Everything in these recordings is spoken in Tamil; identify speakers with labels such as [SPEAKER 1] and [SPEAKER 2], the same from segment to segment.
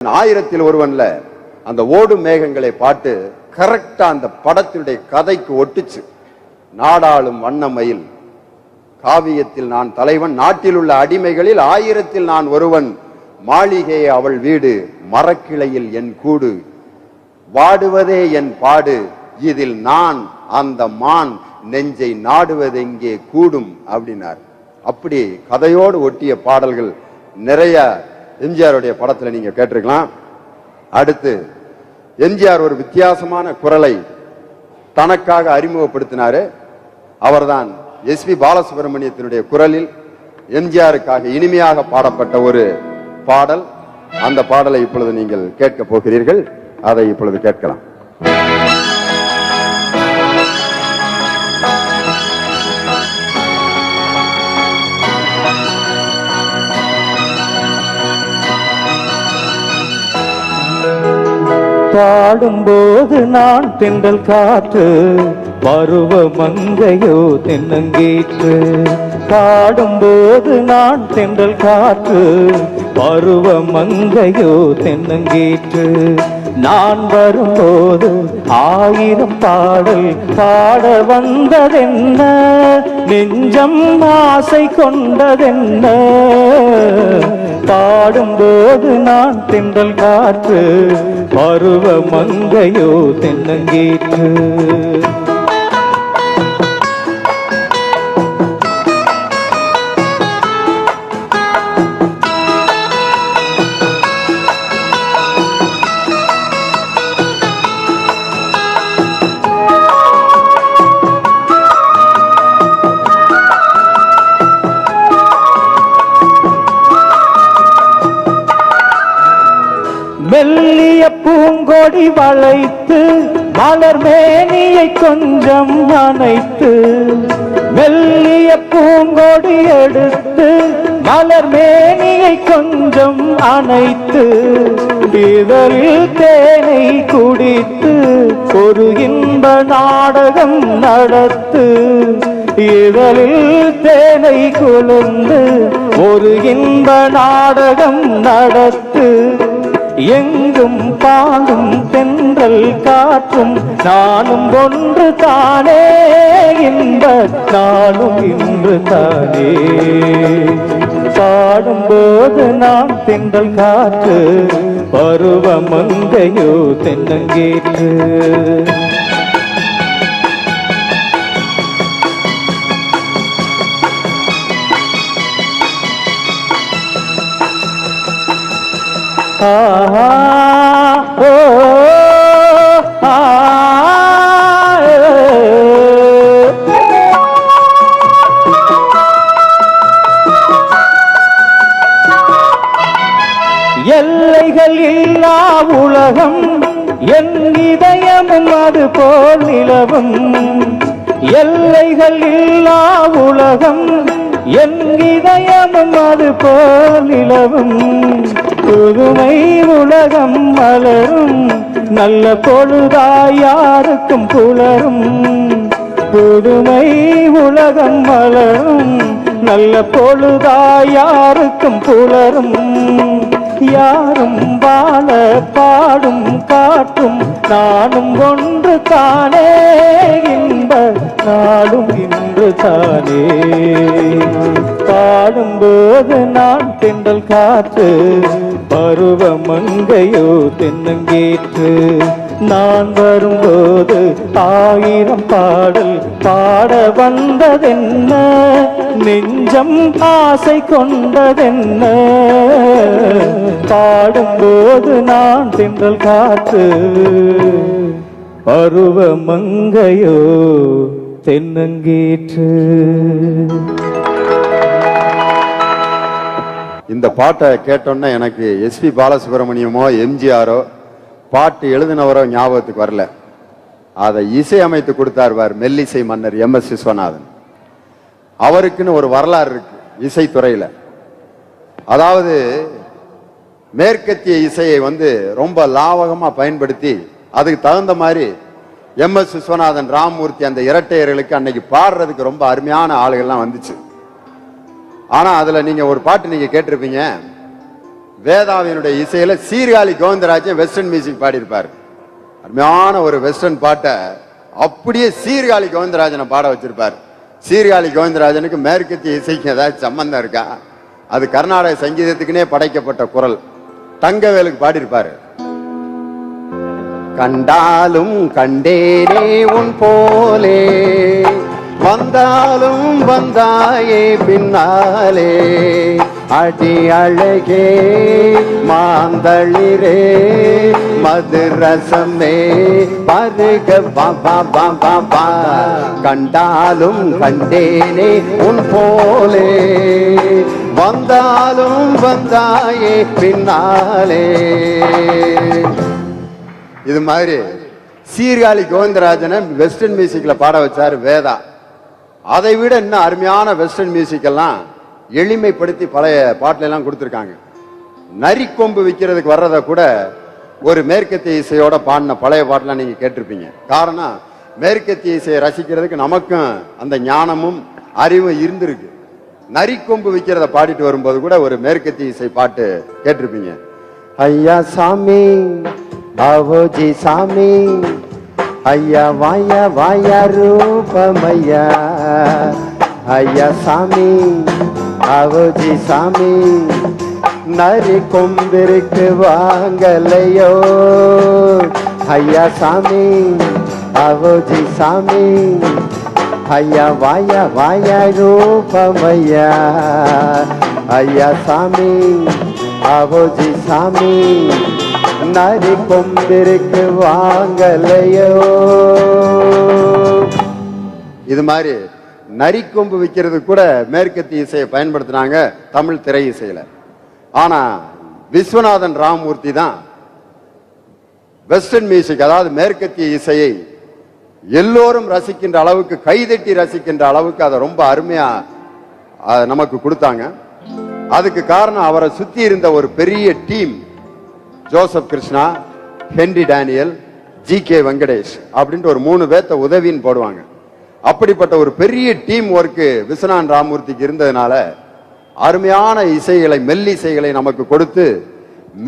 [SPEAKER 1] ஆயிரத்தில் ஒருவன்ல அந்த ஓடும் மேகங்களை பாட்டு கரெக்டா அந்த படத்தினுடைய கதைக்கு ஒட்டுச்சு. நாடாளும் வண்ணமயில் காவியத்தில் நான் தலைவன், நாட்டில் உள்ள அடிமைகளில் ஆயிரத்தில் நான் ஒருவன், மாளிகை அவள் வீடு, மரக்கிளையில் என் கூடு, வாடுவதே என் பாடு, இதில் நான் அந்த மான், நெஞ்சை நாடுவதெங்கே கூடும் அப்படின்னார். அப்படி கதையோடு ஒட்டிய பாடல்கள் நிறைய எம்ஜிஆருடைய படத்துல நீங்க கேட்டிருக்கலாம். அடுத்து எம்ஜிஆர் ஒரு வித்தியாசமான குரலை தனக்காக அறிமுகப்படுத்தினாரு. அவர்தான் எஸ்பி பாலசுப்ரமணியத்தினுடைய குரலில் எம்ஜிஆருக்காக இனிமையாக பாடப்பட்ட ஒரு பாடல். அந்த பாடலை இப்பொழுது நீங்கள் கேட்க போகிறீர்கள். அதை இப்பொழுது கேட்கலாம்.
[SPEAKER 2] பாடும்போது நான் தென்றல் காற்று, பருவ மங்கையோ தென்னங்கீற்று. பாடும்போது நான் தென்றல் காற்று, பருவ மங்கையோ தென்னங்கீற்று. நான் வரும்போது ஆயிரம் பாடல் பாட வந்ததென்ன, நெஞ்சம் ஆசை கொண்டதென்ன. பாடும்போது நான் தென்றல் காற்று, பருவ மங்கையோ தென்னங்கீற்று. மெல்லிய பூங்கொடி வளைத்து மலர் மேனியை கொஞ்சம் அணைத்து, மெல்லிய பூங்கொடி எடுத்து மலர் மேனியை கொஞ்சம் அணைத்து, இதழில் தேனை குடித்து ஒரு இன்ப நாடகம் நடத்து. இதழில் தேனை குழந்து ஒரு இன்ப நாடகம் நடத்து. எங்கும் பாலும் தென்றல் காற்றும் நானும் ஒன்று தானே, இன்ப நானும் இன்று தானே. பாடும்போது நான் தென்றல் காற்று, பருவ மங்கையோ தென்னங்கீற்று. ஆஹா ஓ ஆ எல்லைகள் இல்லா உலகம் என் இதயமும் அது போல் நிலவும். எல்லைகள் இல்லா உலகம் என் இதயமும் அது போல் நிலவும். புதுமை உலகம் மலரும், நல்ல பொழுதாய் யாருக்கும் புலரும். புதுமை உலகம் மலரும், நல்ல பொழுதாய் யாருக்கும் புலரும். யாரும் வாழ பாடும் காற்றும் நானும் ஒன்று தானே, இன்ப நாடும் இன்று தானே. பாடும்போது நான் தென்றல் காற்று, பருவ மங்கையோ தென்னங்கீற்று. நான் வரும்போது ஆயிரம் பாடல் பாட வந்ததென்ன, நெஞ்சம் ஆசை கொண்டதென்ன. பாடும்போது நான் தென்றல் காற்று, பருவ மங்கையோ தென்னங்கீற்று.
[SPEAKER 1] இந்த பாட்டை கேட்டோன்னா எனக்கு எஸ்பி பாலசுப்ரமணியமோ எம்ஜிஆரோ பாட்டு எழுதினவரோ ஞாபகத்துக்கு வரல. அதை இசையமைத்து கொடுத்தார் மெல்லிசை மன்னர் MS விஸ்வநாதன். அவருக்குன்னு ஒரு வரலாறு இருக்கு இசைத்துறையில. அதாவது மேற்கத்திய இசையை ரொம்ப லாவகமா பயன்படுத்தி அதுக்கு தகுந்த மாதிரி MS விஸ்வநாதன், ராமமூர்த்தி அந்த இரட்டையர்களுக்கு அன்னைக்கு பாடுறதுக்கு ரொம்ப அருமையான ஆளுகள்லாம் வந்துச்சு. ஆனா அதுல நீங்க ஒரு பாட்டு நீங்க கேட்டிருப்பீங்க, வேதாவினுடைய இசையில சீர்காழி கோவிந்தராஜன் வெஸ்டர்ன் மியூசிக் பாடியிருப்பார். அருமையான ஒரு வெஸ்டர்ன் பாட்டை அப்படியே சீர்காழி கோவிந்தராஜனை பாட வச்சிருப்பார். சீர்காழி கோவிந்தராஜனுக்கு மேற்கத்திய இசைக்கு ஏதாச்சும் சம்பந்தம் இருக்கா? அது கர்நாடக சங்கீதத்துக்குனே படைக்கப்பட்ட குரல். தங்கவேலுக்கு பாடியிருப்பாரு. கண்டாலும் கண்டேனே உன் போலே, வந்தாலும் வந்தாயே பின்னாலே, அடி அழகே மாந்தளிரே மதுரசமே பருக பாபா பாபா பா. கண்டாலும் கண்டேனே உன் போலே, வந்தாலும் வந்தாயே பின்னாலே. இது மாதிரி சீர்காழி கோவிந்தராஜனை வெஸ்டர்ன் மியூசிக்ல பாட வச்சாரு வேதா. அதை விட இன்னும் அருமையான வெஸ்டர்ன் மியூசிக் எல்லாம் எளிமைப்படுத்தி பழைய பாட்டுல எல்லாம் கொடுத்திருக்காங்க. நரிக்கொம்பு விற்கிறதுக்கு வர்றத கூட ஒரு மேற்கத்திய இசையோட பாடின பழைய பாட்டுலாம் நீங்க கேட்டிருப்பீங்க. காரணம், மேற்கத்திய இசையை ரசிக்கிறதுக்கு நமக்கும் அந்த ஞானமும் அறிவும் இருந்திருக்கு. நரிக்கொம்பு விற்கிறத பாடிட்டு வரும்போது கூட ஒரு மேற்கத்திய இசை பாட்டு கேட்டிருப்பீங்க. ஐயா சாமி அவோஜி சாமி, ஐயா வாயா வாயா ரூபமையா, ஐயா சாமி அவோஜி சாமி, நரி கொம்பிருக்கு வாங்கலையோ, ஐயா சாமி அவோஜி சாமி, ஐயா வாயா வாயா ரூபமையா, ஐயா சாமி அவோஜி சாமி, நரி கொம்பிருக்கு வாங்கலையோ. இது மாதிரி நரிக்கொம்பு விற்கிறது கூட மேற்கத்திய இசையை பயன்படுத்தினாங்க தமிழ் திரை இசையில. ஆனா விஸ்வநாதன் ராமமூர்த்தி தான் வெஸ்டர்ன் மியூசிக், அதாவது மேற்கத்திய இசையை எல்லோரும் ரசிக்கின்ற அளவுக்கு, கைதட்டி ரசிக்கின்ற அளவுக்கு அதை ரொம்ப அருமையா நமக்கு கொடுத்தாங்க. அதுக்கு காரணம் அவரை சுத்தி இருந்த ஒரு பெரிய team. Joseph Krishna, Henry Daniel, G K. Venkatesh அப்படின்ட்டு ஒரு 3 பேர்த்த உதவின்னு போடுவாங்க. அப்படிப்பட்ட ஒரு பெரிய டீம் ஒர்க்கு விஸ்வநாதன் ராமமூர்த்திக்கு இருந்ததுனால அருமையான இசைகளை, மெல்லிசைகளை நமக்கு கொடுத்து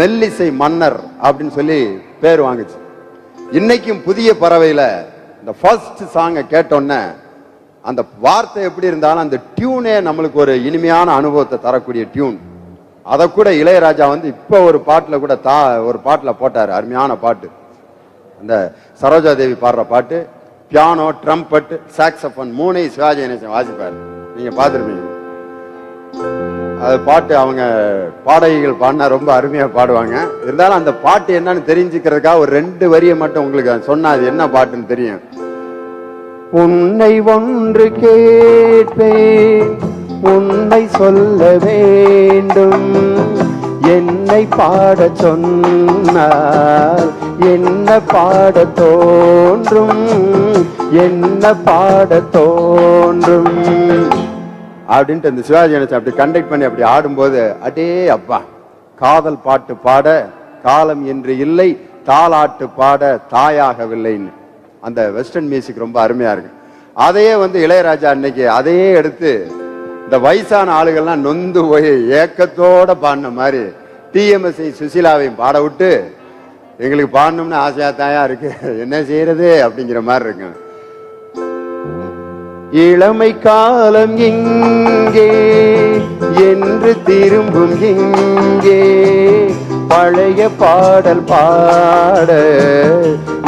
[SPEAKER 1] மெல்லிசை மன்னர் அப்படின்னு சொல்லி பேர் வாங்குச்சு. இன்னைக்கும் புதிய பறவையில இந்த ஃபர்ஸ்ட் சாங்கை கேட்டோன்னே அந்த வார்த்தை எப்படி இருந்தாலும் அந்த டியூனே நம்மளுக்கு ஒரு இனிமையான அனுபவத்தை தரக்கூடிய டியூன். அதை கூட இளையராஜா வந்து இப்ப ஒரு பாட்டுல கூட ஒரு பாட்டுல போட்டாரு. அருமையான பாட்டு, அந்த சரோஜா தேவி பாடுற பாட்டு. பியானோ, ட்ரம்பட், சாக்ஸபோன் 3ஐயும் சிவாஜி கணேசன் வாசிப்பாரு. நீங்க பாத்துருப்பீங்க. அது பாட்டு அவங்க பாடகிகள் பாடினா ரொம்ப அருமையா பாடுவாங்க. இருந்தாலும் அந்த பாட்டு என்னன்னு தெரிஞ்சுக்கிறதுக்காக ஒரு 2 வரியை மட்டும் உங்களுக்கு சொன்னா அது என்ன பாட்டுன்னு தெரியும். உன்னை ஒன்று கேட்பேன், உன்னை சொல்ல வேண்டும், என்னை பாட சொன்னால் என்ன பாட தோன்றும், என்ன பாட தோன்றும் அப்படின்ட்டு இந்த சிவாஜி கணேசன் அப்படி கண்டக்ட் பண்ணி அப்படி ஆடும்போது, அடே அப்பா, காதல் பாட்டு பாட காலம் என்று இல்லை, தாலாட்டு பாட தாயாகவில்லைன்னு அந்த வெஸ்டர்ன் மியூசிக் ரொம்ப அருமையா இருக்கு. அதையே வந்து இளையராஜா அன்னைக்கு அதையே எடுத்து இந்த வயசான ஆளுகள்லாம் நொந்து போய் ஏக்கத்தோட பாடின மாதிரி டிஎம்எஸ்ஐ சுசீலாவையும் பாட விட்டு, எங்களுக்கு பாடணும்னு ஆசையா தாயா இருக்கு, என்ன செய்யறது அப்படிங்கிற மாதிரி இருக்கு. இளமை காலம் எங்கே என்று திரும்பும் எங்கே, பழைய பாடல் பாட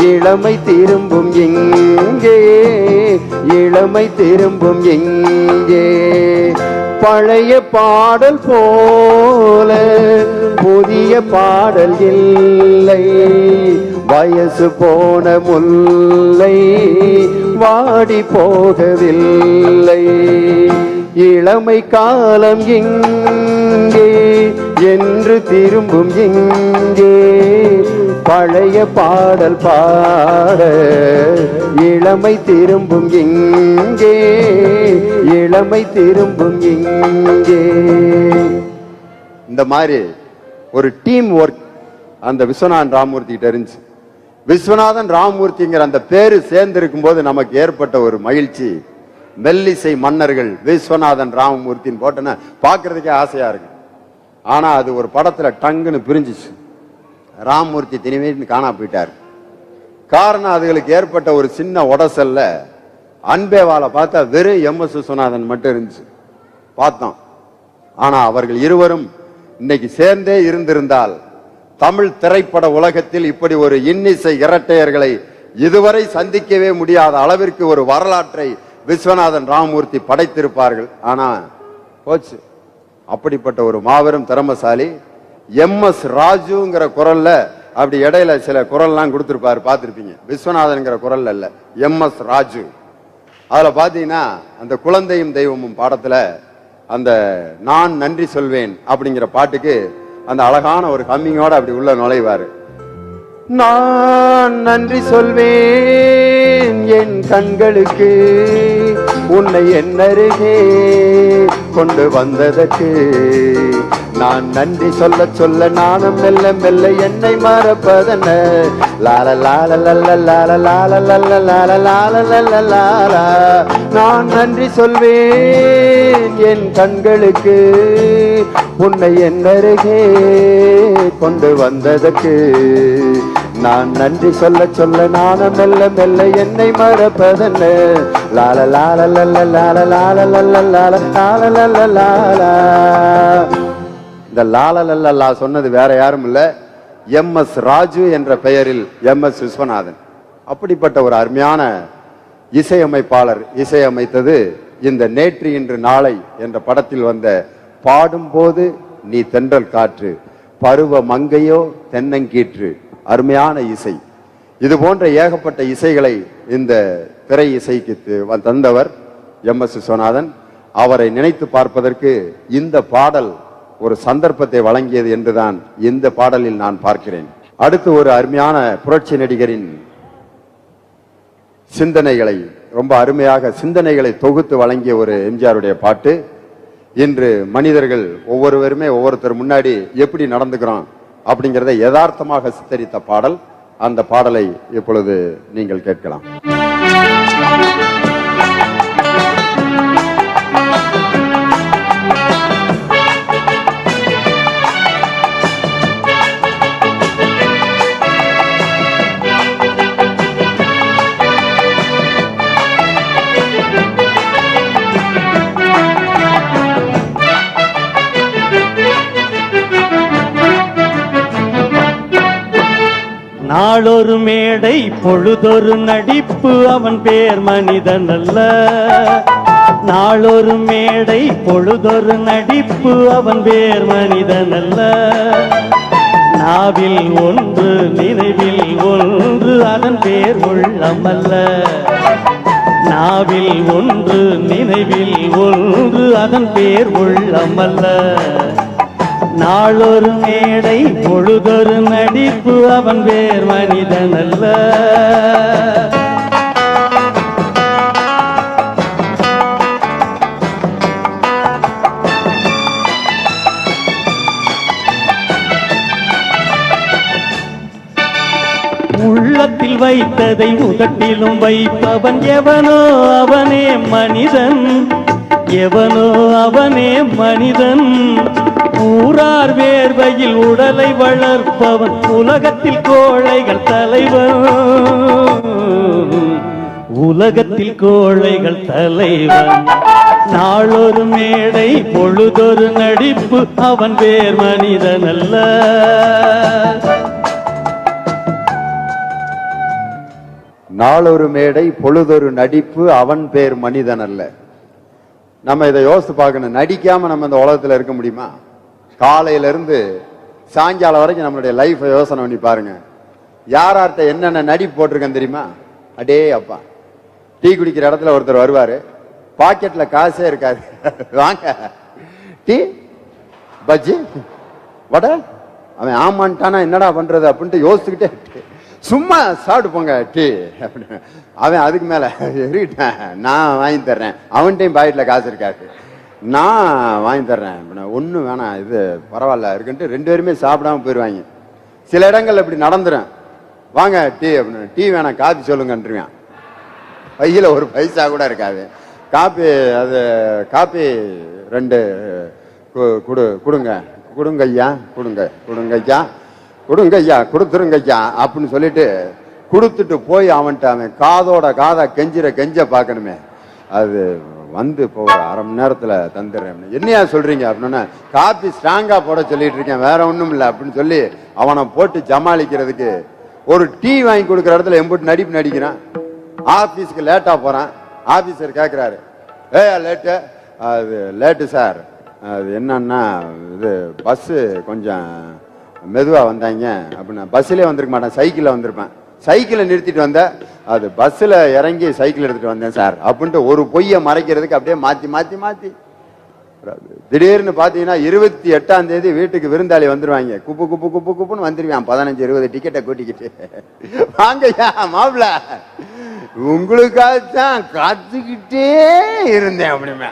[SPEAKER 1] இளமை திரும்பும் எங்கே, இளமை திரும்பும் எங்கே, பழைய பாடல் போல புதிய பாடல் இல்லை, வயசு போன முல்லை வாடி போகவில்லை, இளமை காலம் எங்கே என்று திரும்பும் எங்கே, பழைய பாடல் பாட இளமை திரும்பும் எங்கே, இளமை திரும்பும் எங்கே. இந்த மாதிரி ஒரு டீம் ஒர்க் அந்த விஸ்வநாதன் ராமமூர்த்தி கிட்ட இருந்துச்சு. விஸ்வநாதன் ராமமூர்த்திங்கிற அந்த பேரு சேர்ந்து இருக்கும் போது நமக்கு ஏற்பட்ட ஒரு மகிழ்ச்சி. மெல்லிசை மன்னர்கள் விஸ்வநாதன் ராமமூர்த்தின்னு போட்டோன்னா பாக்குறதுக்கே ஆசையா இருக்கு. ஆனா அது ஒரு படத்துல டங்குன்னு பிரிஞ்சிச்சு. ராமமூர்த்தி திணிவேன்னு காணா போயிட்டார். காரணம், அதுகளுக்கு ஏற்பட்ட ஒரு சின்ன உடசல்ல அன்பேவால பார்த்தா வெறும் எம்.எஸ். விஸ்வநாதன் மட்டும் இருந்துச்சு. பார்த்தோம். ஆனா அவர்கள் இருவரும் இன்னைக்கு சேர்ந்தே இருந்திருந்தால் தமிழ் திரைப்பட உலகத்தில் இப்படி ஒரு இன்னிசை இரட்டையர்களை இதுவரை சந்திக்கவே முடியாத அளவிற்கு ஒரு வரலாற்றை விஸ்வநாதன் ராமமூர்த்தி படைத்திருப்பார்கள். ஆனா போச்சு. அப்படிப்பட்ட ஒரு மாபெரும் திறமசாலி எம்.எஸ். ராஜுங்கிற குரல்ல அப்படி இடையில சில குரல்லாம் கொடுத்திருப்பாரு, பார்த்திருப்பீங்க. விஸ்வநாதன்ங்கிற குரல் அல்ல, எம்.எஸ். ராஜு. அதுல பாத்தீங்கன்னா அந்த குழந்தையும் தெய்வமும் பாடத்துல அந்த நான் நன்றி சொல்வேன் அப்படிங்கிற பாட்டுக்கு அந்த அழகான ஒரு ஹம்மிங்கோட அப்படி உள்ள நுழைவாரு. நான் நன்றி சொல்வேன் என் கண்களுக்கு உன்னை என்னருகே கொண்டு வந்ததற்கு. நான் நன்றி சொல்ல சொல்ல நானும் மெல்ல மெல்ல என்னை மறப்பதென்ன. லால லால லல்ல லால லால லல்ல லால லால லல்ல லாலா. நான் நன்றி சொல்வேன் என் கண்களுக்கு உன்னை என்னருகே கொண்டு வந்ததற்கு. நான் நன்றி சொல்ல சொல்ல நானும் மெல்ல மெல்ல என்னை மறப்பதென்ன. லால லால லல்ல லால லால லல்ல லால லால லல்ல லாலா. இந்த லால லல்லா சொன்னது வேற யாரும் இல்ல, எம்.எஸ். ராஜு என்ற பெயரில் எம்.எஸ். விஸ்வநாதன். அப்படிப்பட்ட ஒரு அருமையான இசையமைப்பாளர் இசையமைத்தது இந்த நேற்று இன்று நாளை என்ற படத்தில் வந்த பாடும்போது நீ தென்றல் காற்று, பருவ மங்கையோ தென்னங்கீற்று. அருமையான இசை. இது போன்ற ஏகப்பட்ட இசைகளை இந்த திரை இசைக்கு தந்தவர் எம்.எஸ். விஸ்வநாதன். அவரை நினைத்து பார்ப்பதற்கு இந்த பாடல் ஒரு சந்தர்ப்பத்தை வழங்கியது என்றுதான் இந்த பாடலில் நான் பார்க்கிறேன். அடுத்து ஒரு அருமையான புரட்சி நடிகரின் சிந்தனைகளை, ரொம்ப அருமையாக சிந்தனைகளை தொகுத்து வழங்கிய ஒரு எம்ஜிஆருடைய பாட்டு. இன்று மனிதர்கள் ஒவ்வொருவருமே ஒவ்வொருத்தர் முன்னாடி எப்படி நடந்துக்கிறோம் அப்படிங்கிறத யதார்த்தமாக சித்தரித்த பாடல். அந்த பாடலை இப்பொழுது நீங்கள் கேட்கலாம்.
[SPEAKER 2] நாளொரு மேடை பொழுதொரு நடிப்பு அவன் பேர் மனிதன் அல்ல. நாளொரு மேடை பொழுதொரு நடிப்பு அவன் பேர் மனிதன் அல்ல. நாவில் ஒன்று நினைவில் ஒன்று அதன் பேர் உள்ளம் அல்ல. நாவில் ஒன்று நினைவில் ஒன்று அதன் பேர் உள்ளம் அல்ல. நாளொரு மேடை பொழுதொரு நடிப்பு அவன் வேர் மனிதன் அல்ல. உள்ளத்தில் வைத்ததை உதட்டிலும் வைப்பவன் எவனோ அவனே மனிதன். எவனோ அவனே மனிதன். ஊரார் வேர்வையில் உடலை வளர்ப்பவன் உலகத்தில் கோழைகள் தலைவன். உலகத்தில் கோழைகள் தலைவன். நாளொரு மேடை பொழுதொரு நடிப்பு அவன் வேர் மனிதன் அல்ல.
[SPEAKER 1] நாளொரு மேடை பொழுதொரு நடிப்பு அவன் பேர் மனிதன் அல்ல. நம்ம இதை யோசித்து பார்க்கணும். நடிக்காம நம்ம இந்த உலகத்துல இருக்க முடியுமா? காலையில இருந்து சாயங்காலம் வரைக்கும் நம்மளுடைய லைஃப் யோசனை பண்ணி பாருங்க. யார்கிட்ட என்னென்ன நடிப்பு போட்டிருக்கேன் தெரியுமா? அடே அப்பா, டீ குடிக்கிற இடத்துல ஒருத்தர் வருவாரு, பாக்கெட்ல காசே இருக்காது, வாங்க டீ பஜ்ஜி வடை, அவன் ஆமான்ட்டானா என்னடா பண்றது அப்படின்ட்டு யோசிச்சுக்கிட்டே சும்மா சாப்பிட்டு போங்க டீ அப்படின்னு. அவன் அதுக்கு மேல இருக்கட்டேன் நான் வாங்கி தர்றேன், அவன்கிட்டையும் பாக்கெட்ல காசு இருக்காது, நான் வாங்கி தர்றேன், ஒன்றும் வேணாம் இது பரவாயில்ல இருக்குன்ட்டு ரெண்டு பேருமே சாப்பிடாம போயிடுவாங்க. சில இடங்கள்ல இப்படி நடந்துடும். வாங்க டீ அப்படின்னு, டீ வேணாம் காபி சொல்லுங்கன்றுவான். கையில ஒரு பைசா கூட இருக்காது. காப்பி அது காப்பி ரெண்டு கொடுங்க கொடுங்கய்யா கொடுங்கய்யா கொடுத்துருங்கய்யா அப்படின்னு சொல்லிட்டு கொடுத்துட்டு போய் அவன்கிட்ட அவன் காதோட காதா கெஞ்ச பார்க்கணுமே. அது வந்து இப்போ ஒரு அரை மணி நேரத்தில் தந்துடுறேன். என்னையா சொல்றீங்க அப்படின்னா, காப்பி ஸ்ட்ராங்கா போட சொல்லிட்டு இருக்கேன், வேற ஒன்றும் இல்லை அப்படின்னு சொல்லி அவனை போட்டு ஜமாளிக்கிறதுக்கு ஒரு டீ வாங்கி கொடுக்குற இடத்துல எம்பிட்டு நடிப்பு நடிக்கிறான். ஆபீஸ்க்கு லேட்டா போறான். ஆபீசர் கேட்கிறாரு, லேட்டு. அது லேட்டு சார், அது என்னன்னா இது பஸ்ஸு கொஞ்சம் மெதுவா வந்தாங்க அப்படின்னா. பஸ்ஸிலே வந்திருக்க மாட்டேன், சைக்கிளில் வந்திருப்பேன். சைக்கிளை நிறுத்திட்டு வந்த, அது பஸ்ஸில் இறங்கி சைக்கிள் எடுத்துட்டு வந்தேன் சார் அப்படின்ட்டு ஒரு பொய்யை மறைக்கிறதுக்கு அப்படியே மாத்தி திடீர்னு பாத்தீங்கன்னா 28ஆம் தேதி வீட்டுக்கு விருந்தாளி வந்துருவாங்க. குப்புன்னு வந்துருவான். 15-20 டிக்கெட்டை கூட்டிக்கிட்டு, வாங்கய்யா மாப்பிள்ள உங்களுக்காகத்தான் காத்துக்கிட்டே இருந்தேன் அப்படிமே.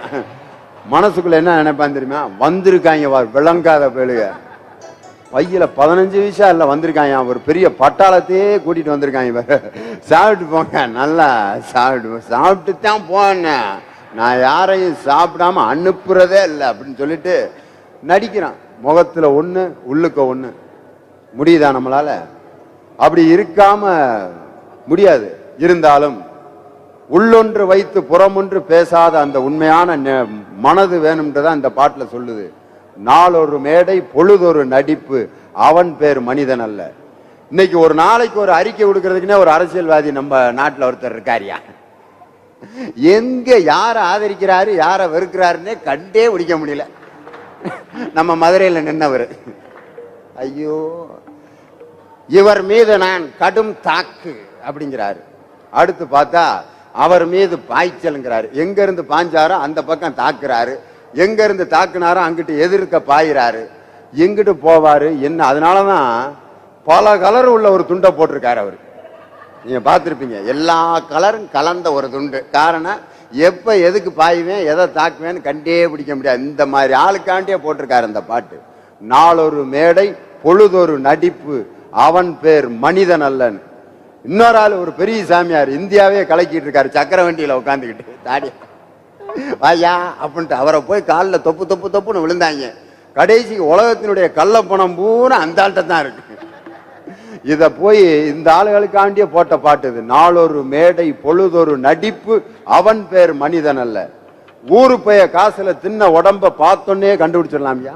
[SPEAKER 1] மனசுக்குள்ள என்ன நினைப்பான் தெரியுமா, வந்திருக்காங்க விளங்காத பேளுக, பையில 15 விஷயம் இல்ல வந்திருக்காங்க, ஒரு பெரிய பட்டாளத்தையே கூட்டிட்டு வந்திருக்காங்க. சாப்பிட்டு போங்க, நல்லா சாப்பிட்டு தான் போனேன், நான் யாரையும் சாப்பிடாம அனுப்புறதே இல்லை அப்படின்னு சொல்லிட்டு நடிக்கிறான். முகத்துல ஒண்ணு உள்ளுக்க ஒண்ணு. முடியுதா நம்மளால? அப்படி இருக்காம முடியாது. இருந்தாலும் உள்ளொன்று வைத்து புறமொன்று பேசாத அந்த உண்மையான மனது வேணும்ன்றதான் இந்த பாட்டுல சொல்லுது. நாளொரு மேடை பொழுதொரு நடிப்பு அவன் பேர் மனிதன் அல்ல. இன்னைக்கு ஒரு நாளைக்கு ஒரு அறிக்கை கொடுக்கறதுக்குன்னே ஒரு அரசியல்வாதி நம்ம நாட்டில் ஒருத்தர் இருக்காரியா. எங்க யார ஆதரிக்கிறாரு யார வெறுக்கிறாருன்னே கண்டே பிடிக்க முடியல. நம்ம மதுரையில் நின்னவர், ஐயோ இவர் மீது நான் கடும் தாக்கு அப்படிங்கிறாரு. அடுத்து பார்த்தா அவர் மீது பாய்ச்சல்ங்கிறாரு. எங்க இருந்து பாஞ்சாரோ அந்த பக்கம் தாக்குறாரு, எங்க இருந்து தாக்குனாரோ அங்கிட்டு எதிர்க்க பாயிறாரு. எங்கிட்டு போவாரு என்ன? அதனாலதான் பல கலர் உள்ள ஒரு துண்டை போட்டிருக்காரு அவரு. நீங்க பார்த்திருப்பீங்க, எல்லா கலரும் கலந்த ஒரு துண்டு. காரணம், எப்ப எதுக்கு பாய்வேன் எதை தாக்குவேன்னு கண்டே பிடிக்க முடியாது. இந்த மாதிரி ஆளுக்காண்டியே போட்டிருக்காரு அந்த பாட்டு. நாளொரு மேடை பொழுதொரு நடிப்பு அவன் பேர் மனிதன் அல்லன்னு. இன்னொரு ஆள் ஒரு பெரிய சாமியார் இந்தியாவே கலக்கிட்டு இருக்காரு, சக்கர வண்டியில உட்காந்துக்கிட்டு தாடி வாயா அப்படின்ட்டு அவரை போய் காலில் தொப்புன்னு விழுந்தாங்க. கடைசிக்கு உலகத்தினுடைய கள்ள பணம் பூரா அந்த ஆள்கிட்ட தான் இருக்கு. இத போய் இந்த ஆளுகளுக்காண்டியே போட்ட பாட்டு இது. நாளொரு மேடை பொழுதொரு நடிப்பு அவன் பேர் மனிதன் அல்ல. ஊரு பைய காசுல தின்ன உடம்ப பார்த்தோன்னே கண்டுபிடிச்சிடலாமியா.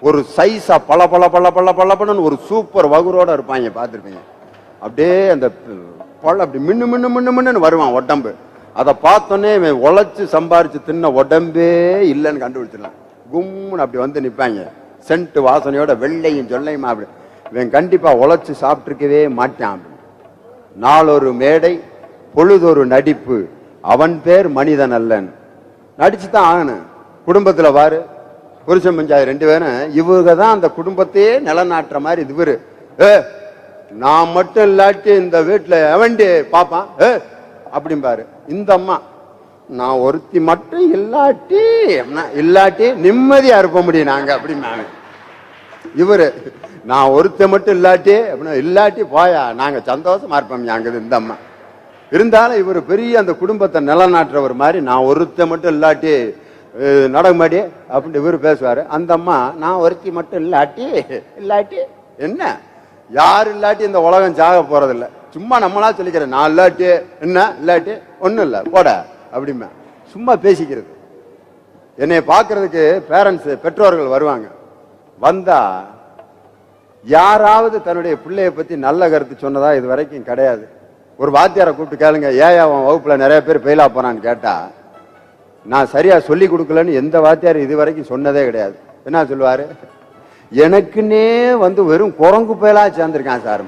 [SPEAKER 1] ஒரு சைஸா பல பல பல பல பலன்னு ஒரு சூப்பர் வகுரோட இருப்பாங்க, பார்த்துருப்பீங்க. அப்படியே அந்த பழ அப்படி மின்னு வருவான் உடம்பு. அதை பார்த்தோன்னே உழைச்சு சம்பாரிச்சு தின்ன உடம்பே இல்லைன்னு கண்டுபிடிச்சிடலாம். கும்னு அப்படி வந்து நிற்பாங்க, சென்ட் வாசனையோட வெள்ளையும் சொல்லையுமா. அப்படி இவன் கண்டிப்பா உழைச்சு சாப்பிட்டுருக்கவே மாட்டான். நாளொரு மேடை பொழுதொரு நடிப்பு அவன் பேர் மனிதன் அல்லன்னு நடிச்சுதான் ஆகணும். குடும்பத்துல வாரு புருஷன் பஞ்சாயத்து 2 பேரும் இவங்க தான் அந்த குடும்பத்தையே நிலநாட்டுற மாதிரி. இவரு நான் மட்டும் இல்லாட்டி இந்த வீட்டுல எவன்டி பாப்பான் அப்படிம்பாரு. இந்த அம்மா நான் ஒருத்தி மட்டும் இல்லாட்டி நிம்மதியா இருப்ப முடியும் நாங்க அப்படின்னாங்க. இவரு நான் ஒருத்த மட்டும் இல்லாட்டி அப்படின்னா இல்லாட்டி போயா நாங்க சந்தோஷமா இருப்போம் அங்க. இந்த அம்மா இருந்தாலும் இவர் பெரிய அந்த குடும்பத்தை நிலநாட்டுறவர் மாதிரி, நான் ஒருத்த மட்டும் இல்லாட்டி நடக்க மாட்டே அப்படின்னு இவரு பேசுவாரு. அந்த அம்மா நான் ஒருத்தி மட்டும் இல்லாட்டி என்ன, யாரு இல்லாட்டி இந்த உலகம் சாக போறதில்லை. சும்மா நம்மளா சொல்லிக்கிறேன், நான் இல்லாட்டி என்ன இல்லாட்டி ஒன்னும் இல்லை போட அப்படிமா சும்மா பேசிக்கிறது. என்னை பார்க்கறதுக்கு பேரண்ட்ஸ் பெற்றோர்கள் வருவாங்க. வந்தா யாராவது தன்னுடைய பிள்ளைய பத்தி நல்ல கருத்து சொன்னதா இது வரைக்கும் கிடையாது. ஒரு வாத்தியாரை கூப்பிட்டு கேளுங்க, ஏன் அவன் வகுப்புல நிறைய பேர் ஃபெயிலா போனான்னு கேட்டா, நான் சரியா சொல்லி கொடுக்கலன்னு எந்த வாத்தியார் இது வரைக்கும் சொன்னதே கிடையாது. என்ன சொல்லுவாரு, எனக்குன்னே வந்து வெறும் குரங்கு பயலா சேர்ந்திருக்கான் சார்.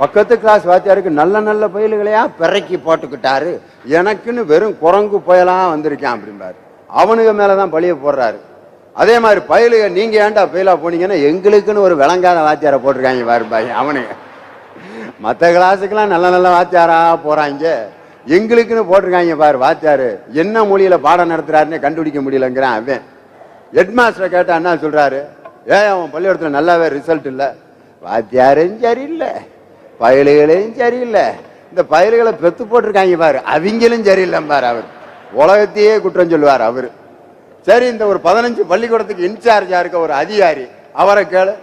[SPEAKER 1] பக்கத்து கிளாஸ் வாத்தியாருக்கு நல்ல நல்ல பயல்களையா பிறக்கி போட்டுக்கிட்டாரு, எனக்குன்னு வெறும் குரங்கு பயலா வந்திருக்கான் அப்படின்பாரு. அவனுக்கு மேலதான் பழிய போடுறாரு. அதே மாதிரி பயலுக நீங்க ஏன்டா ஃபெயிலா போனீங்கன்னா எங்களுக்குன்னு ஒரு விளங்காத வாத்தியாரை போட்டிருக்காங்க பாருப்பாங்க. அவனுங்க மற்ற கிளாஸுக்கெல்லாம் நல்ல நல்ல வாத்தியாரா போறாங்க, எங்களுக்குன்னு போட்டிருக்காங்க பாரு வாத்தியாரு. என்ன மொழியில பாடம் நடத்துறாருன்னு கண்டுபிடிக்க முடியலங்கிறான் அவன். ஹெட்மாஸ்டரை கேட்டா என்ன சொல்றாரு, அவன் பள்ளிக்கூடத்துல நல்லாவே ரிசல்ட் இல்லை, வாத்தியாரும் சரியில்லை பயலுகளையும் சரியில்லை, இந்த பயல்களை பெத்து போட்டிருக்காங்க பாரு அவங்களும் சரியில்லை பாரு. அவர் உலகத்தையே குற்றம் சொல்லுவார் அவரு. சரி, இந்த ஒரு 15 பள்ளிக்கூடத்துக்கு இன்சார்ஜா இருக்க ஒரு அதிகாரி, அவரை கேளு,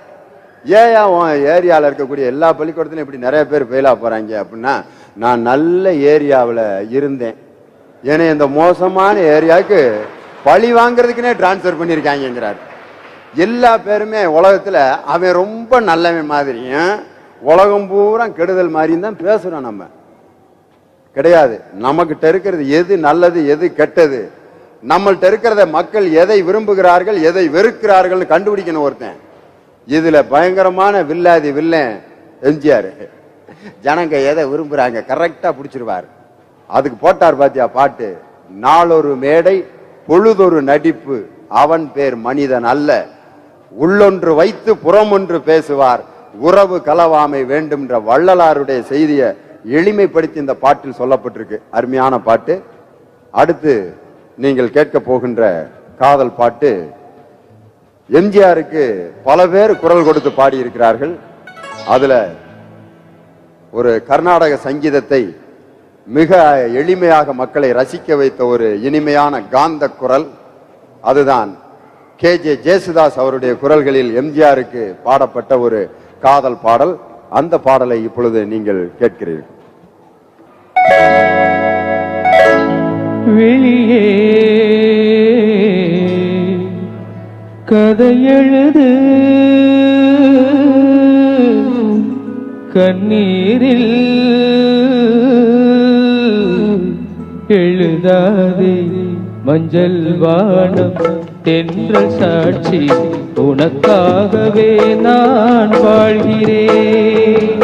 [SPEAKER 1] ஏன் உன் ஏரியாவில் இருக்கக்கூடிய எல்லா பள்ளிக்கூடத்திலும் இப்படி நிறைய பேர் ஃபெயிலா போறாங்க அப்படின்னா, நான் நல்ல ஏரியாவில் இருந்தேன், ஏன்னா இந்த மோசமான ஏரியாவுக்கு பழி வாங்குறதுக்குன்னே டிரான்ஸ்பர் பண்ணியிருக்காங்கிறார். எல்லா பேருமே உலகத்துல அவன் ரொம்ப நல்லவன் மாதிரியும் உலகம் பூரா கெடுதல் மாதிரியும் தான் பேசுறோம். நம்ம கிடையாது. நம்மகிட்ட இருக்கிறது எது நல்லது எது கெட்டது, நம்மள்ட்ட இருக்கிறத மக்கள் எதை விரும்புகிறார்கள் எதை வெறுக்கிறார்கள் கண்டுபிடிக்கணும் ஒருத்தன். இதுல பயங்கரமான வில்லாதி வில்லன் எம்ஜிஆர். ஜனங்க எதை விரும்புறாங்க கரெக்டா பிடிச்சிருவார். அதுக்கு போட்டார் பாத்தியா பாட்டு, நாளொரு மேடை பொழுதொரு நடிப்பு அவன் பேர் மனிதன் அல்ல, உள்ளொன்று வைத்து புறமொன்று பேசுவார் உறவு கலவாமை வேண்டும் என்ற வள்ளலாருடைய செய்தியை எளிமைப்படுத்தி இந்த பாட்டில் சொல்லப்பட்டிருக்கு. அருமையான பாட்டு. அடுத்து நீங்கள் கேட்க போகின்ற காதல் பாட்டு, எம்ஜிஆருக்கு பல பேர் குரல் கொடுத்து பாடி இருக்கிறார்கள். அதுல ஒரு கர்நாடக சங்கீதத்தை மிக எளிமையாக மக்களை ரசிக்க வைத்த ஒரு இனிமையான காந்த குரல், அதுதான் கே.ஜே. ஜேசுதாஸ் அவருடைய குரல்களில் எம்ஜிஆருக்கு பாடப்பட்ட ஒரு காதல் பாடல். அந்த பாடலை இப்பொழுது நீங்கள் கேட்கிறீர்கள்.
[SPEAKER 2] வெளியே கதை எழுது, கண்ணீரில் எழுதாதே, மஞ்சள் வானம் தென்றல் சாட்சி உனக்காகவே நான் வாழ்கிறேன்.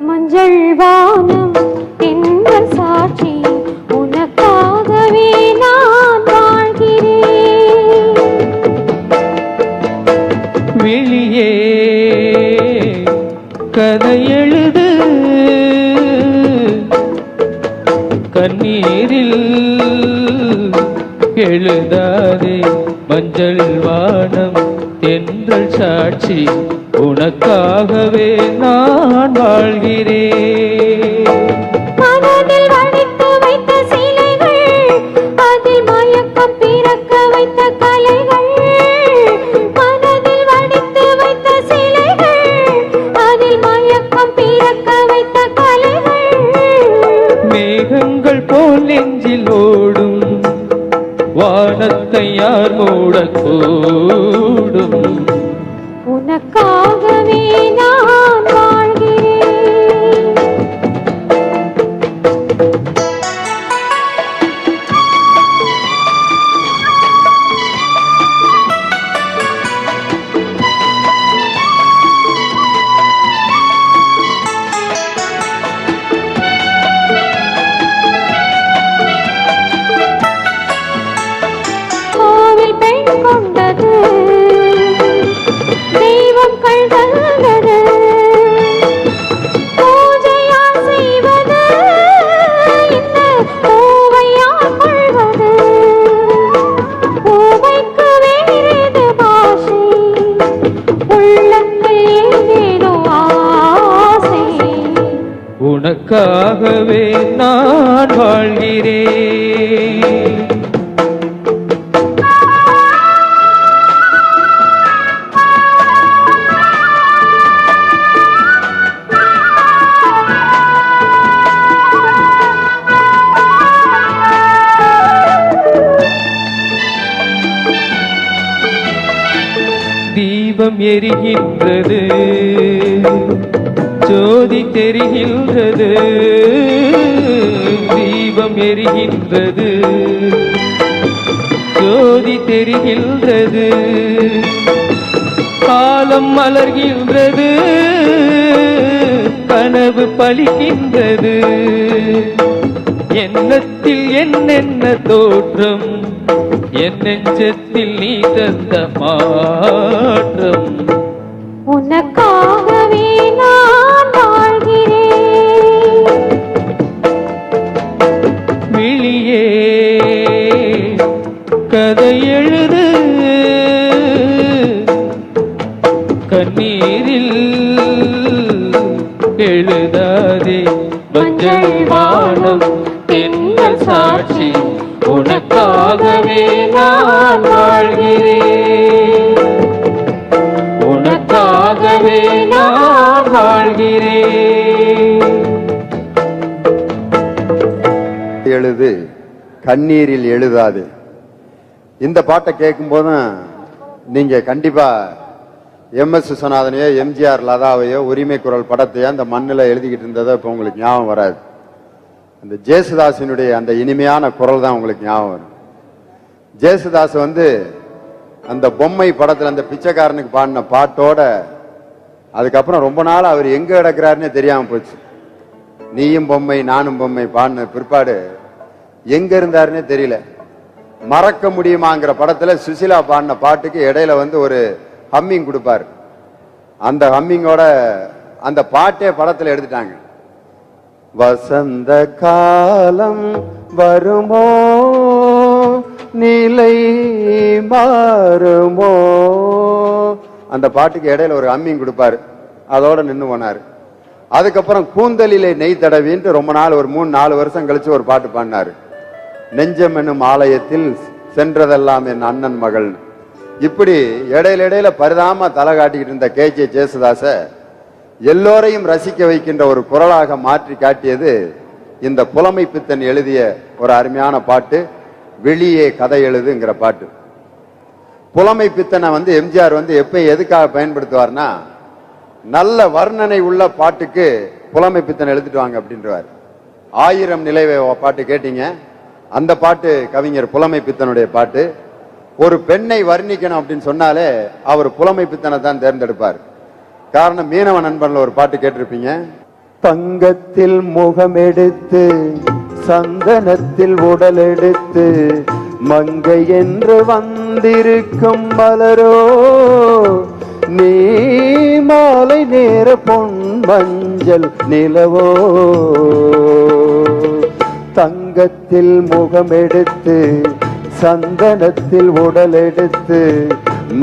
[SPEAKER 3] மஞ்சள் வானம் தென்றல் சாட்சி உனக்காகவே நான் வாழ்கிறேன்.
[SPEAKER 2] வெளியே கதை எழுது, கண்ணீரில் எழுதாதே, மஞ்சள் வானம் தென்றல் சாட்சி உனக்காகவே நான் வாழ்கிறேன்.
[SPEAKER 3] மனதில் வடித்து வைத்த சிலைகள், அதில் மயக்கம் பிறக்க வைத்த கலைகள். மனதில் வடித்து வைத்த சிலைகள், அதில் மயக்கம் பிறக்க வைத்த கலைகள்.
[SPEAKER 2] மேகங்கள் போல் நெஞ்சில் ஓடும் வானத்தை யார் மூடக்கூடும்,
[SPEAKER 3] உனக்காகவே நான் வாழ்கிறேன். கோவில் பெண் கொண்டது, தெய்வம் கண்டது, பூஜையால் செய்வது, இந்த பூவையால் கொள்வது. பூவைக்கு வேறேது பாஷை, உள்ளத்தில் ஏதேதோ ஆசை.
[SPEAKER 2] உனக்காகவே நான் வாழ்கிறேன். தீபம் எரிகின்றது, ஜோதி தெரிகின்றது. தீபம் எரிகின்றது, ஜோதி தெரிகின்றது. காலம் மலர்கின்றது, கனவு பலிக்கின்றது. எண்ணத்தில் என்னென்ன தோற்றம், என் நெஞ்சத்தில் நீ தந்த மாற்றம்.
[SPEAKER 3] உனக்காகவே நான் வாழ்கிறேன்.
[SPEAKER 2] விழியே கதை எழுது, கண்ணீரில் எழுதாதே, மஞ்சள் வானம் தென்றல் சாட்சி எனவே நான் வாழ்கிறேன்.
[SPEAKER 1] எழுது கண்ணீரில் எழுதாது. இந்த பாட்டை கேட்கும் போதும் நீங்க கண்டிப்பா எம்.எஸ். விஸ்வநாதனையோ எம்ஜிஆர் லதாவையோ உரிமை குரல் படத்தையோ அந்த மண்ணில் எழுதிக்கிட்டு இருந்ததோ இப்போ உங்களுக்கு ஞாபகம் வராது. அந்த ஜேசுதாசினுடைய அந்த இனிமையான குரல் தான் உங்களுக்கு ஞாபகம் வரும். ஜேசுதாஸ் அந்த பொம்மை படத்தில் அந்த பிச்சைக்காரனுக்கு பாடின பாட்டோட அதுக்கப்புறம் ரொம்ப நாள் அவர் எங்க கிடக்கிறாருன்னே தெரியாம போச்சு. நீயும் பொம்மை நானும் பொம்மை பாடின பிற்பாடு எங்க இருந்தாருன்னே தெரியல. மறக்க முடியுமாங்கிற படத்துல சுசிலா பாடின பாட்டுக்கு இடையில ஒரு ஹம்மிங் கொடுப்பாரு. அந்த ஹம்மிங்கோட அந்த பாட்டே படத்துல எடுத்துட்டாங்க. வசந்த காலம் வருமோ நிலை மாறுமோ, அந்த பாட்டுக்கு இடையில ஒரு ஹம்மிங் கொடுப்பாரு. அதோட நின்று போனாரு. அதுக்கப்புறம் கூந்தலிலே நெய் தடவின்ட்டு ரொம்ப நாள் ஒரு 3-4 வருஷம் கழிச்சு ஒரு பாட்டு பாடினாரு. நெஞ்சம் என்னும் ஆலயத்தில் சென்றதெல்லாம் என் அண்ணன் மகள். இப்படி இடையில பரிதாம தலை காட்டிக்கிட்டு இருந்த கே.ஜே. ஜேசுதாச எல்லோரையும் ரசிக்க வைக்கின்ற ஒரு குரலாக மாற்றி காட்டியது இந்த புலமை பித்தன் எழுதிய ஒரு அருமையான பாட்டு வெளியே கதை எழுதுங்கிற பாட்டு. புலமை பித்தனை எம்ஜிஆர் எப்ப எதுக்காக பயன்படுத்துவார்னா, நல்ல வர்ணனை உள்ள பாட்டுக்கு புலமை பித்தன் எழுதிட்டு வாங்க அப்படின்றவார். 1000 நிலைவை பாட்டு கேட்டீங்க, அந்த பாட்டு கவிஞர் புலமை பித்தனுடைய பாட்டு. ஒரு பெண்ணை வர்ணிக்கணும் அப்படின்னு சொன்னாலே அவர் புலமை பித்தனை தான் தேர்ந்தெடுப்பார். காரணம், மீனவ நண்பன்ல ஒரு பாட்டு கேட்டிருப்பீங்க. தங்கத்தில் முகம் எடுத்து சந்தனத்தில் உடல் எடுத்து மங்கை என்று வந்திருக்கும் மலரோ, நீ மாலை நேர பொன் மஞ்சள் நிலவோ. தங்கத்தில் முகம் எடுத்து சந்தனத்தில் உடல் எடுத்து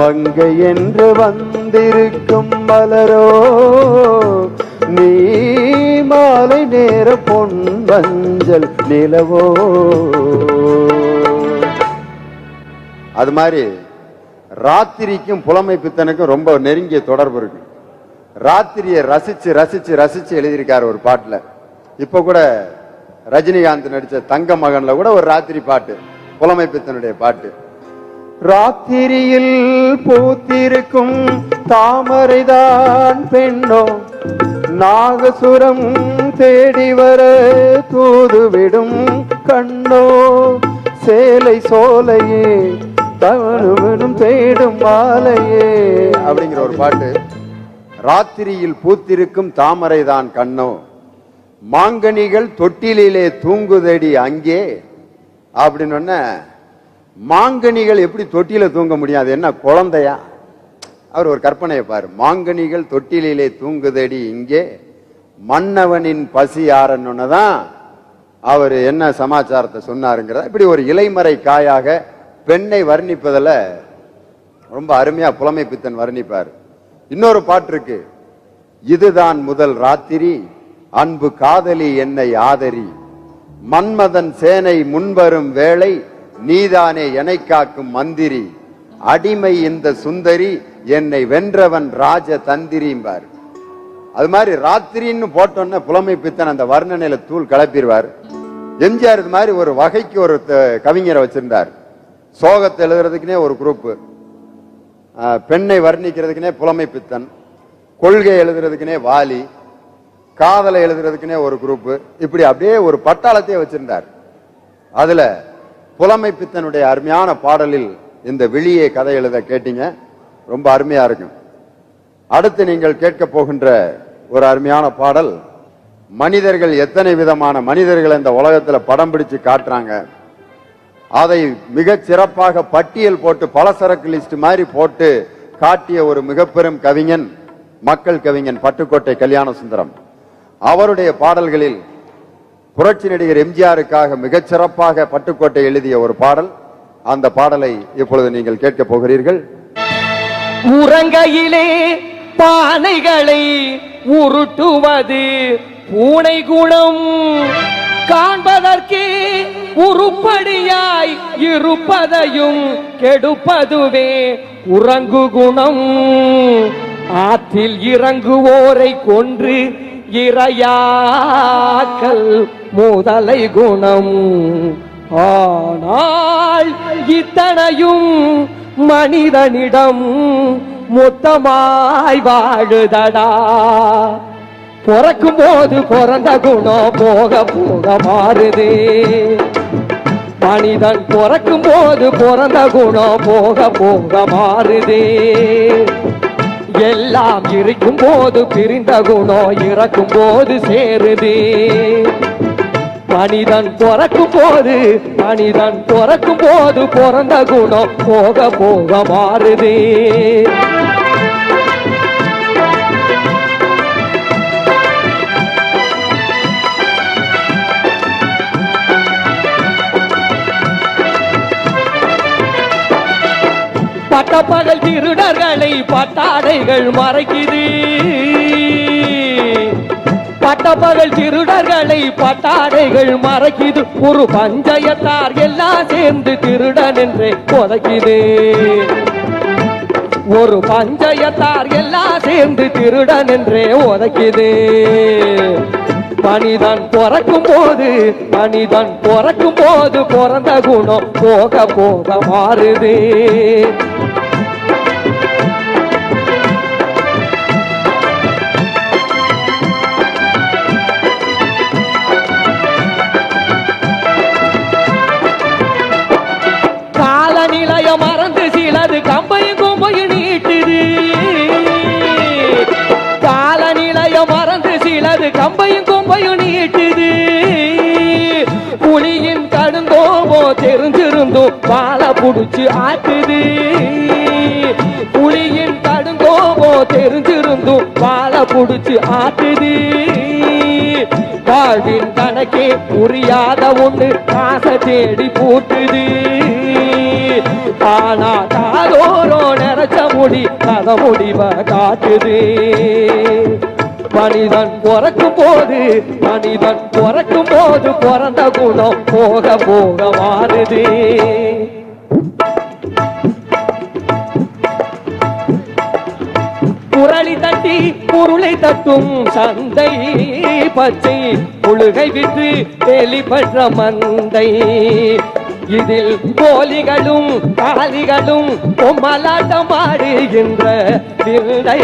[SPEAKER 1] மங்கை என்று வந்திருக்கும் மலரோ, நீ மாலை நேர பொன் மஞ்சள் நிலவோ. அது மாதிரி ராத்திரிக்கும் புலமை பித்தனுக்கும் ரொம்ப நெருங்கிய தொடர்பு இருக்கு. ராத்திரியை ரசிச்சு ரசிச்சு ரசிச்சு எழுதியிருக்காரு ஒரு பாட்டுல. இப்ப கூட ரஜினிகாந்த் நடிச்ச தங்க மகன்ல கூட ஒரு ராத்திரி பாட்டு புலமை பித்தனுடைய பாட்டு. ராத்திரியில் பூத்திருக்கும் தாமரைதான் பெண்ணோ, நாகசுரம் தேடி வர தூதுவிடும் கண்ணோ, சேலை சோலையே தவறுவிடும் தேடும் மாலையே அப்படிங்கிற ஒரு பாட்டு. ராத்திரியில் பூத்திருக்கும் தாமரைதான் கண்ணோ, மாங்கனிகள் தொட்டிலே தூங்குதடி அங்கே அப்படின்னு. மாங்கனிகள் எப்படி தொட்டில தூங்க முடியும்? அது என்ன குழந்தையா? அவர் ஒரு கற்பனையை பாரு. மாங்கனிகள் தொட்டிலே தூங்குதடி இங்கே மன்னவனின் பசி யாரன்னுதான் அவர் என்ன சமாச்சாரத்தை சொன்னாருங்கிற. இப்படி ஒரு இலைமறை காயாக பெண்ணை வர்ணிப்பதில் ரொம்ப அருமையா புலமை பித்தன் வர்ணிப்பார். இன்னொரு பாட்டு இருக்கு. இதுதான் முதல் ராத்திரி அன்பு காதலி என்னை ஆதரி, மன்மதன் சேனை முன்வரும் வேளை நீதானே என்னை காக்கும் மந்திரி, அடிமை இந்த சுந்தரி என்னை வென்றவன் ராஜ தந்திரிம்பார். அது மாதிரி ராத்திரின்னு போட்டோன்னு புலமை பித்தன் அந்த வர்ணனையில தூள் கிளப்பிடுவார். எம்ஜிஆர் இது மாதிரி ஒரு வகைக்கு ஒரு கவிஞரை வச்சிருந்தார். சோகத்தை எழுதுறதுக்குனே ஒரு குரூப், பெண்ணை வர்ணிக்கிறதுக்குனே புலமை பித்தன், கொள்கை எழுதுறதுக்குனே வாலி, காதலை எழுதுறதுக்குனே ஒரு குரூப், இப்படி அப்படியே ஒரு பட்டாளத்தையே வச்சிருந்தார். அதுல புலமை பித்தனுடைய அருமையான பாடலில் இந்த வெளியே கதை எழுத கேட்டீங்க, ரொம்ப அருமையா இருக்கும். அடுத்து நீங்கள் கேட்க போகின்ற ஒரு அருமையான பாடல், மனிதர்கள் எத்தனை விதமான மனிதர்கள் இந்த உலகத்துல படம் பிடிச்சு காட்டுறாங்க, அதை மிக சிறப்பாக பட்டியல் போட்டு பலசரக்கு லிஸ்ட் மாதிரி போட்டு காட்டிய ஒரு மிக பெரும் கவிஞன், மக்கள் கவிஞன் பட்டுக்கோட்டை கல்யாண சுந்தரம். அவருடைய பாடல்களில் புரட்சி நடிகர் எம்ஜிஆருக்காக மிகச் சிறப்பாக பட்டுக்கோட்டை எழுதிய ஒரு பாடல். அந்த பாடலை இப்பொழுது நீங்கள் கேட்க போகிறீர்கள்.
[SPEAKER 2] உறங்கையிலே பானைகளை உருட்டுவது பூனை குணம், காண்பதற்கே உருப்படியாய் இருப்பதையும் கெடுப்பதுவே உறங்கு குணம்.
[SPEAKER 4] ஆற்றில் இறங்குவோரை கொன்று இரையாக்கல் முதலை குணம். ஆனால் இத்தனையும் மனிதனிடம் மொத்தமாய் வாழுதடா. பிறக்கும் போது பிறந்த குணம் போக போக மாறுது. மனிதன் பிறக்கும் போது பிறந்த குணம் போக போக மாறுது. எல்லாம் இருக்கும் போது பிரிந்த குணம் இறக்கும் போது சேருது. மனிதன் பிறக்கும் போது பிறந்த குணம் போக போக மாறுது. பட்டப்பகல் திருடர்களை பட்டாடைகள் மறைக்குது. பட்டப்பகல் திருடர்களை பட்டாடைகள் மறைக்குது. ஒரு பஞ்சயத்தார் எல்லாம் சேர்ந்து திருடன் என்றே உதைக்குது. ஒரு பஞ்சயத்தார் எல்லாம் சேர்ந்து திருடன் என்றே உதைக்குது. மனிதன் பிறக்கும் போது பிறந்த குணம் போக போக மாறுது. காலநிலைய மறந்து சிலது கம்பையும் கும்பையும் நீட்டுது. காலநிலைய மறந்து சிலது கம்பையும் கும்பையும் நீட்டுது. புலியின் கடுங்கோபோ தெரிஞ்சிருந்தும் பாலை புடிச்சு ஆட்டுது. புலியின் கடுங்கோபோ தெரிஞ்சிருந்தும் பாலை புடிச்சு ஆட்டுது. வாழ்வின் கணக்கே புரியாத ஒண்ணு காசை தேடி பூட்டுது. ஆனா காதோரோ நிறைச்ச முடி கத முடிவ காட்டுது. மனிதன் பிறக்கும் போது பிறந்த குணம் போக போக மாறுது. குரளி தட்டி பொருளை தட்டும் சந்தை பச்சை புழுகை விட்டு வெளிப்பற்ற மந்தை. இதில் கோலிகளும் காலிகளும் பொம்மலாட்டம் ஆடுகின்ற விந்தை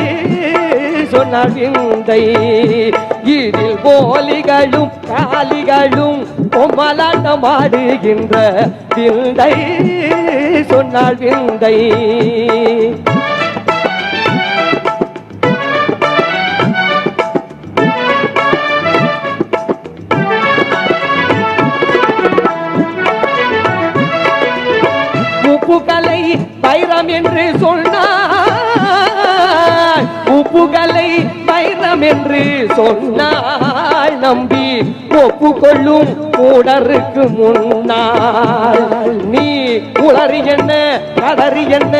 [SPEAKER 4] சொன்னார் விந்தை. இதில் கோலிகளும் காலிகளும் பொம்மலாட்டம் ஆடுகின்ற விந்தை சொன்னார் விந்தை. உப்புகளை வைரம் என்று சொன்னாள். உப்புகளை வைரம் என்று சொன்னாள். நம்பி ஒப்புக்கொள்ளும் கூடருக்கு முன்னால் நீ உளறி என்ன கடறி என்ன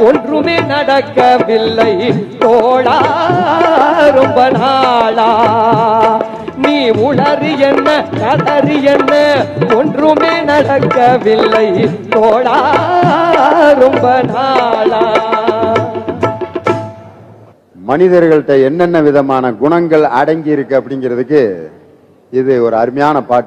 [SPEAKER 4] ஒன்றுமே நடக்கவில்லை தோழா ரொம்ப நாளா. நீ உளறி என்ன கதறி என்ன ஒன்றுமே நடக்கவில்லை தோழா ரொம்ப நாளா.
[SPEAKER 1] மனிதர்கள்ட்ட என்னென்ன விதமான குணங்கள் அடங்கி இருக்கு அப்படிங்கிறதுக்கு இது ஒரு அருமையான பாட்டு.